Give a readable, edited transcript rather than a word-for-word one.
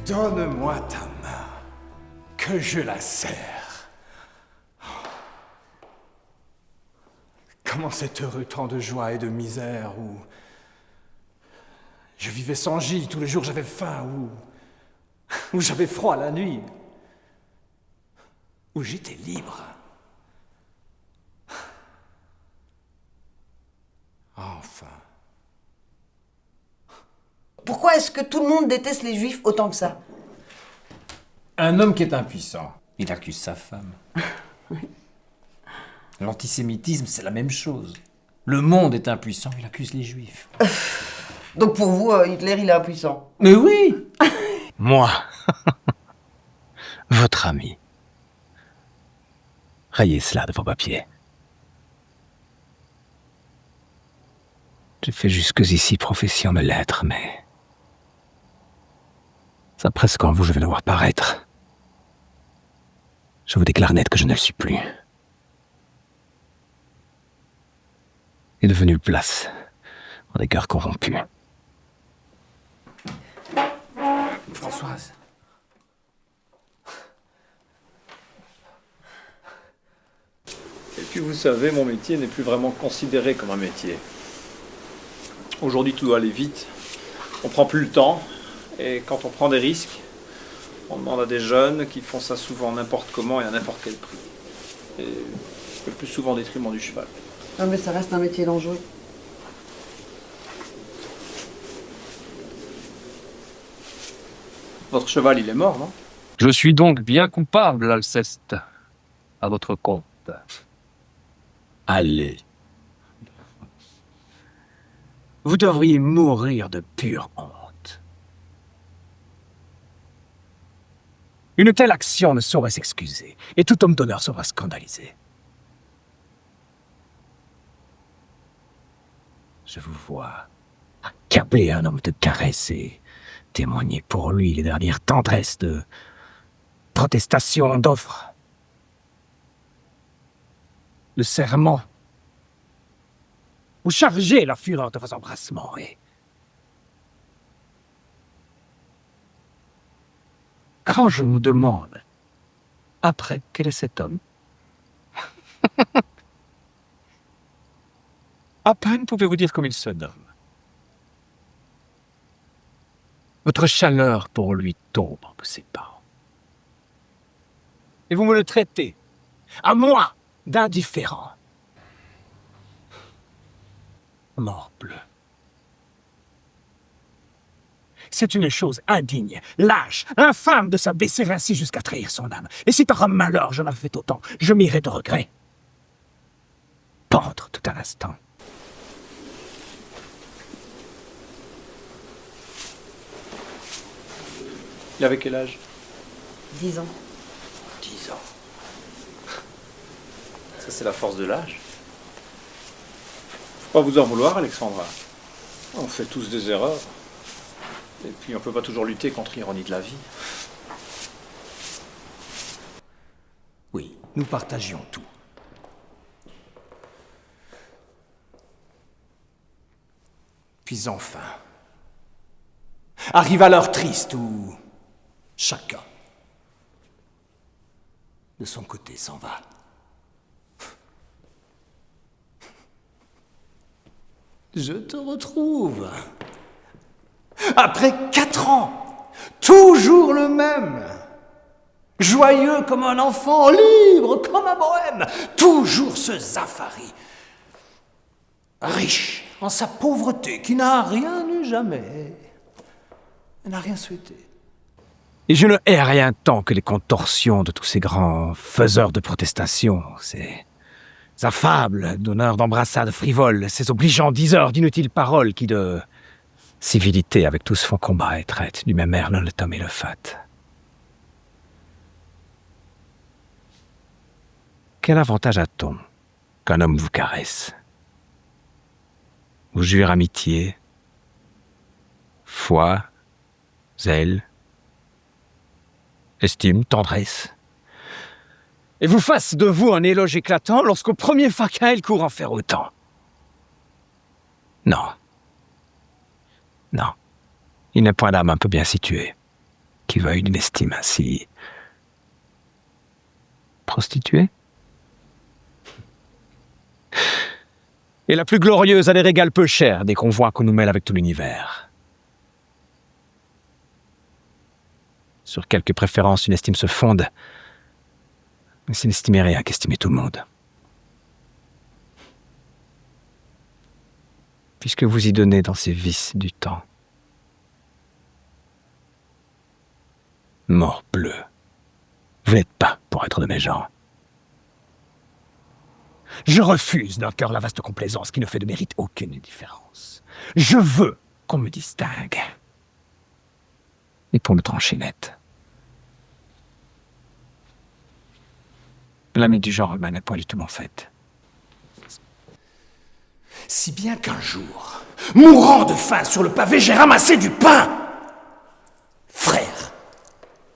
Donne-moi ta main, que je la serre. Comment cet heureux temps de joie et de misère où je vivais sans gîte, tous les jours j'avais faim, où j'avais froid la nuit, où j'étais libre. Enfin. Pourquoi est-ce que tout le monde déteste les juifs autant que ça? Un homme qui est impuissant, il accuse sa femme. L'antisémitisme, c'est la même chose. Le monde est impuissant, il accuse les juifs. Donc pour vous, Hitler, il est impuissant. Mais oui! Moi, votre ami. Rayez cela de vos papiers. J'ai fait jusqu'ici profession de l'être, mais... ça presque en vous, je vais le voir paraître. Je vous déclare net que je ne le suis plus. Il est devenu place pour des cœurs corrompus. Françoise. Et puis vous savez, mon métier n'est plus vraiment considéré comme un métier. Aujourd'hui, tout doit aller vite. On prend plus le temps. Et quand on prend des risques, on demande à des jeunes qui font ça souvent n'importe comment et à n'importe quel prix. Et le plus souvent au détriment du cheval. Non mais ça reste un métier dangereux. Votre cheval, il est mort, non? Je suis donc bien coupable, Alceste, à votre compte. Allez. Vous devriez mourir de pure honte. Une telle action ne saurait s'excuser, et tout homme d'honneur sera scandalisé. Je vous vois accabler un homme de caresser, témoigner pour lui les dernières tendresses de protestation d'offres. Le serment. Vous chargez la fureur de vos embrassements et... quand je vous demande, après, quel est cet homme? À peine pouvez-vous dire comme il se nomme. Votre chaleur pour lui tombe de ses parents. Et vous me le traitez, à moi, d'indifférent. Morbleu. C'est une chose indigne, lâche, infâme de s'abaisser ainsi jusqu'à trahir son âme. Et si par un malheur je l'avais fait autant, je m'irais de regret. Pendre tout un instant. Il avait quel âge? 10 ans. 10 ans. Ça, c'est la force de l'âge. Faut pas vous en vouloir, Alexandra. On fait tous des erreurs. Et puis, on peut pas toujours lutter contre l'ironie de la vie. Oui, nous partagions tout. Puis enfin, arriva l'heure triste où chacun, de son côté, s'en va. Je te retrouve. Après 4 ans, toujours le même. Joyeux comme un enfant, libre comme un bohème. Toujours ce Zafari. Riche en sa pauvreté, qui n'a rien eu jamais. Elle n'a rien souhaité. Et je ne hais rien tant que les contorsions de tous ces grands faiseurs de protestations, ces affables donneurs d'embrassades frivoles, ces obligeants diseurs d'inutiles paroles qui de civilité avec tous font combat et traitent du même air l'un le Tom et le fat. Quel avantage a-t-on qu'un homme vous caresse, vous jure amitié, foi, zèle, estime, tendresse, et vous fasse de vous un éloge éclatant lorsqu'au premier faquin il court en faire autant? Non. Non. Il n'est point d'âme un peu bien située. qui veuille d'une estime ainsi prostituée. Et la plus glorieuse a des régals peu chers dès qu'on voit qu'on nous mêle avec tout l'univers. Sur quelques préférences, une estime se fonde, mais c'est n'estimer rien qu'estimer tout le monde. Puisque vous y donnez dans ces vices du temps. Morbleu, vous n'êtes pas pour être de mes gens. Je refuse d'un cœur la vaste complaisance qui ne fait de mérite aucune différence. Je veux qu'on me distingue. Et pour me trancher net, l'ami du genre humain n'est point du tout mon fait. Si bien qu'un jour, mourant de faim sur le pavé, j'ai ramassé du pain.